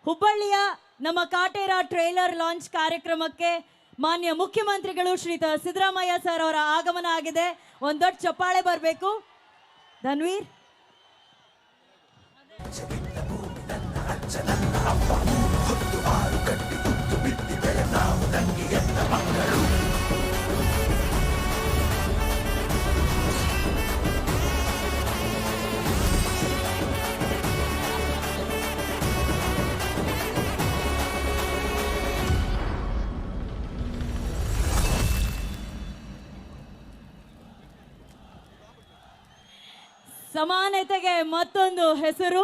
ಹುಬ್ಬಳ್ಳಿಯ ನಮ್ಮ Kaatera trailer launch ಕಾರ್ಯಕ್ರಮಕ್ಕೆ ಮಾನ್ಯ ಮುಖ್ಯಮಂತ್ರಿಗಳು ಶ್ರೀಯುತ ಸಿದ್ದರಾಮಯ್ಯ ಸರ್ ಅವರ ಆಗಮನ ಆಗಿದೆ. ಒಂದು ದೊಡ್ಡ ಚಪ್ಪಾಳೆ ಬರಬೇಕು. ಧನ್ವೀರ್ ಸಮಾನತೆಗೆ ಮತ್ತೊಂದು ಹೆಸರು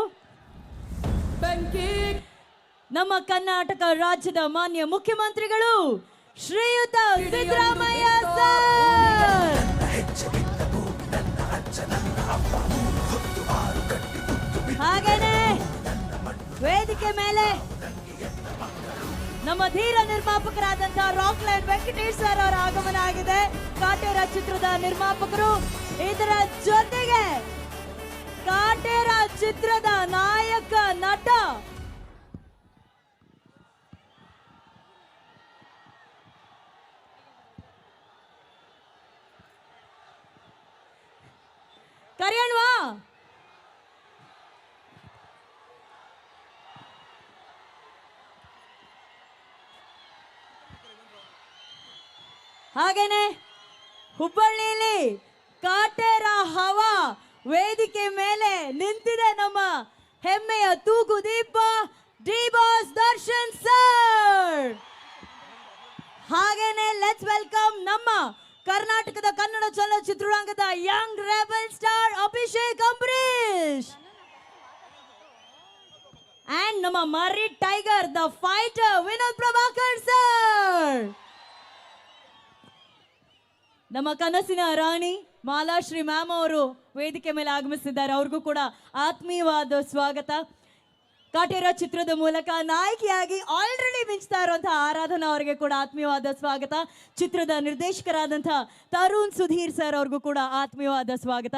ನಮ್ಮ ಕರ್ನಾಟಕ ರಾಜ್ಯದ ಮಾನ್ಯ ಮುಖ್ಯಮಂತ್ರಿಗಳು ಶ್ರೀಯುತ ಸಿದ್ದರಾಮಯ್ಯ ಸರ್. ಹಾಗೇನೆ ವೇದಿಕೆ ಮೇಲೆ ನಮ್ಮ ಧೀರ ನಿರ್ಮಾಪಕರಾದಂತಹ ರಾಕ್ಲೈನ್ ವೆಂಕಟೇಶ್ ಸರ್ ಅವರ ಆಗಮನ ಆಗಿದೆ. ಕಾಟೇರ ಚಿತ್ರದ ನಿರ್ಮಾಪಕರು, ಇದರ ಜೊತೆಗೆ ಕಾಟೇರ ಚಿತ್ರದ ನಾಯಕ ನಟ ಕರೆಯಣ್ವಾ ಹಾಗೇನೆ ಹುಬ್ಬಳ್ಳಿಯಲ್ಲಿ ಕಾಟೇರ ಹವಾ ವೇದಿಕೆ ಮೇಲೆ ನಿಂತಿದೆ. ನಮ್ಮ ಹೆಮ್ಮೆಯ ತೂಗು ದೀಪ ಡಿ ಬಾಸ್ ದರ್ಶನ್ ಸರ್. ಹಾಗೇನೆ ಲೆಟ್ಸ್ ವೆಲ್ಕಮ್ ನಮ್ಮ ಕರ್ನಾಟಕದ ಕನ್ನಡ ಚಲನಚಿತ್ರರಂಗದ young rebel star Abhishek Ambareesh and ನಮ್ಮ ಮರ್ರಿ tiger the fighter Vinod Prabhakar sir. ನಮ್ಮ ಕನಸಿನ ರಾಣಿ ಮಾಲಾಶ್ರೀ ಮ್ಯಾಮ್ ಅವರು ವೇದಿಕೆ ಮೇಲೆ ಆಗಮಿಸಿದ್ದಾರೆ. ಅವ್ರಿಗೂ ಕೂಡ ಆತ್ಮೀಯವಾದ ಸ್ವಾಗತ. ಕಾಟೇರ ಚಿತ್ರದ ಮೂಲಕ ನಾಯಕಿಯಾಗಿ ಆಲ್ರೆಡಿ ಮಿಂಚ್ತಾ ಇರುವಂತಹ ಆರಾಧನಾ ಅವರಿಗೆ ಕೂಡ ಆತ್ಮೀಯವಾದ ಸ್ವಾಗತ. ಚಿತ್ರದ ನಿರ್ದೇಶಕರಾದಂತಹ ತರುಣ್ ಸುಧೀರ್ ಸರ್ ಅವ್ರಿಗೂ ಕೂಡ ಆತ್ಮೀಯವಾದ ಸ್ವಾಗತ.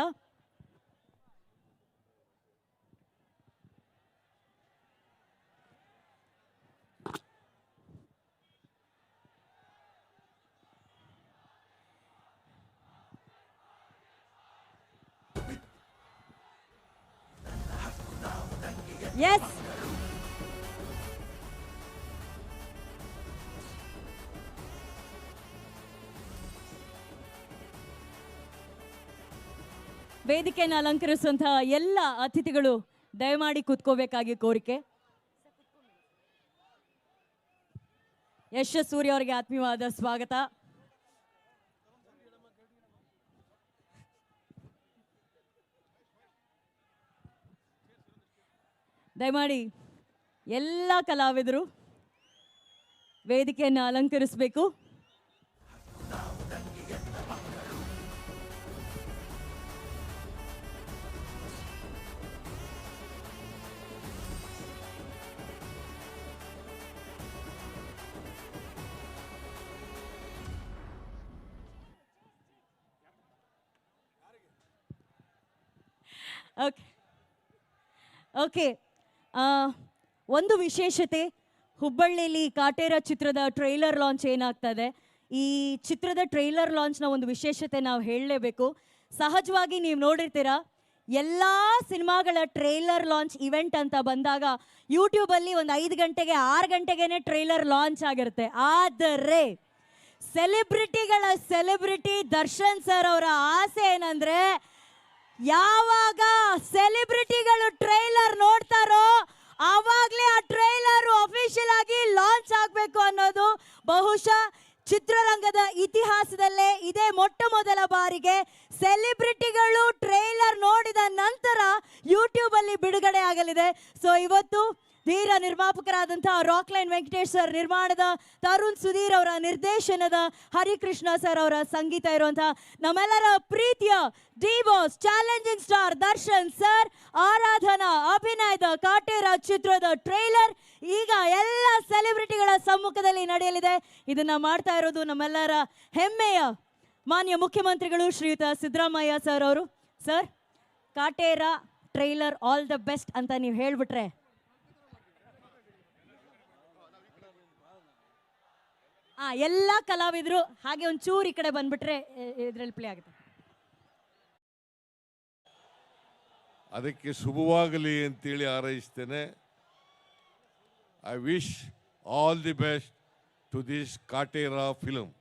ಎಸ್, ವೇದಿಕೆಯನ್ನು ಅಲಂಕರಿಸುವಂತಹ ಎಲ್ಲ ಅತಿಥಿಗಳು ದಯಮಾಡಿ ಕೂತ್ಕೋಬೇಕಾಗಿ ಕೋರಿಕೆ. ಯಶ್ ಸೂರ್ಯ ಅವರಿಗೆ ಆತ್ಮೀಯವಾದ ಸ್ವಾಗತ. ದಯಮಾಡಿ ಎಲ್ಲ ಕಲಾವಿದರು ವೇದಿಕೆಯನ್ನು ಅಲಂಕರಿಸಬೇಕು. ಓಕೆ ಓಕೆ ಒಂದು ವಿಶೇಷತೆ, ಹುಬ್ಬಳ್ಳಿಯಲ್ಲಿ ಕಾಟೇರ ಚಿತ್ರದ ಟ್ರೈಲರ್ ಲಾಂಚ್ ಏನಾಗ್ತದೆ, ಈ ಚಿತ್ರದ ಟ್ರೈಲರ್ ಲಾಂಚ್ನ ಒಂದು ವಿಶೇಷತೆ ನಾವು ಹೇಳಲೇಬೇಕು. ಸಹಜವಾಗಿ ನೀವು ನೋಡಿರ್ತೀರ, ಎಲ್ಲ ಸಿನಿಮಾಗಳ ಟ್ರೈಲರ್ ಲಾಂಚ್ ಇವೆಂಟ್ ಅಂತ ಬಂದಾಗ ಯೂಟ್ಯೂಬಲ್ಲಿ ಒಂದು 5 ಗಂಟೆಗೆ 6 ಗಂಟೆಗೇನೆ ಟ್ರೈಲರ್ ಲಾಂಚ್ ಆಗಿರುತ್ತೆ. ಆದರೆ ಸೆಲೆಬ್ರಿಟಿಗಳ ಸೆಲೆಬ್ರಿಟಿ ದರ್ಶನ್ ಸರ್ ಅವರ ಆಸೆ ಏನಂದ್ರೆ, ಯಾವಾಗ ಸೆಲೆಬ್ರಿಟಿಗಳು ಟ್ರೈಲರ್ ನೋಡ್ತಾರೋ ಆವಾಗಲೇ ಆ ಟ್ರೈಲರ್ ಅಫಿಷಿಯಲ್ ಆಗಿ ಲಾಂಚ್ ಆಗಬೇಕು ಅನ್ನೋದು. ಬಹುಶಃ ಚಿತ್ರರಂಗದ ಇತಿಹಾಸದಲ್ಲೇ ಇದೇ ಮೊಟ್ಟ ಮೊದಲ ಬಾರಿಗೆ ಸೆಲೆಬ್ರಿಟಿಗಳು ಟ್ರೈಲರ್ ನೋಡಿದ ನಂತರ ಯೂಟ್ಯೂಬ್ ಅಲ್ಲಿ ಬಿಡುಗಡೆ ಆಗಲಿದೆ. ಸೊ ಇವತ್ತು ಧೀರ ನಿರ್ಮಾಪಕರಾದಂತಹ ರಾಕ್ಲೈನ್ ವೆಂಕಟೇಶ್ ಸರ್ ನಿರ್ಮಾಣದ, ತರುಣ್ ಸುಧೀರ್ ಅವರ ನಿರ್ದೇಶನದ, ಹರಿಕೃಷ್ಣ ಸರ್ ಅವರ ಸಂಗೀತ ಇರುವಂತಹ ನಮ್ಮೆಲ್ಲರ ಪ್ರೀತಿಯ D boss challenging star Darshan sir Aradhana ಅಭಿನಯದ ಕಾಟೇರ ಚಿತ್ರದ ಟ್ರೈಲರ್ ಈಗ ಎಲ್ಲ ಸೆಲೆಬ್ರಿಟಿಗಳ ಸಮ್ಮುಖದಲ್ಲಿ ನಡೆಯಲಿದೆ. ಇದನ್ನ ಮಾಡ್ತಾ ಇರೋದು ನಮ್ಮೆಲ್ಲರ ಹೆಮ್ಮೆಯ ಮಾನ್ಯ ಮುಖ್ಯಮಂತ್ರಿಗಳು ಶ್ರೀಯುತ ಸಿದ್ದರಾಮಯ್ಯ ಸರ್ ಅವರು. Sir, Kaatera trailer all the best ಅಂತ ನೀವು ಹೇಳ್ಬಿಟ್ರೆ ಎಲ್ಲ ಕಲಾವಿದರು ಹಾಗೆ ಒಂಚೂರು ಈ ಕಡೆ ಬಂದ್ಬಿಟ್ರೆ ಇದ್ರಲ್ಲಿ ಪ್ಲೇ ಆಗುತ್ತೆ. ಅದಕ್ಕೆ ಶುಭವಾಗಲಿ ಅಂತೇಳಿ ಹಾರೈಸ್ತೇನೆ. I wish all the best to this Kaatera film.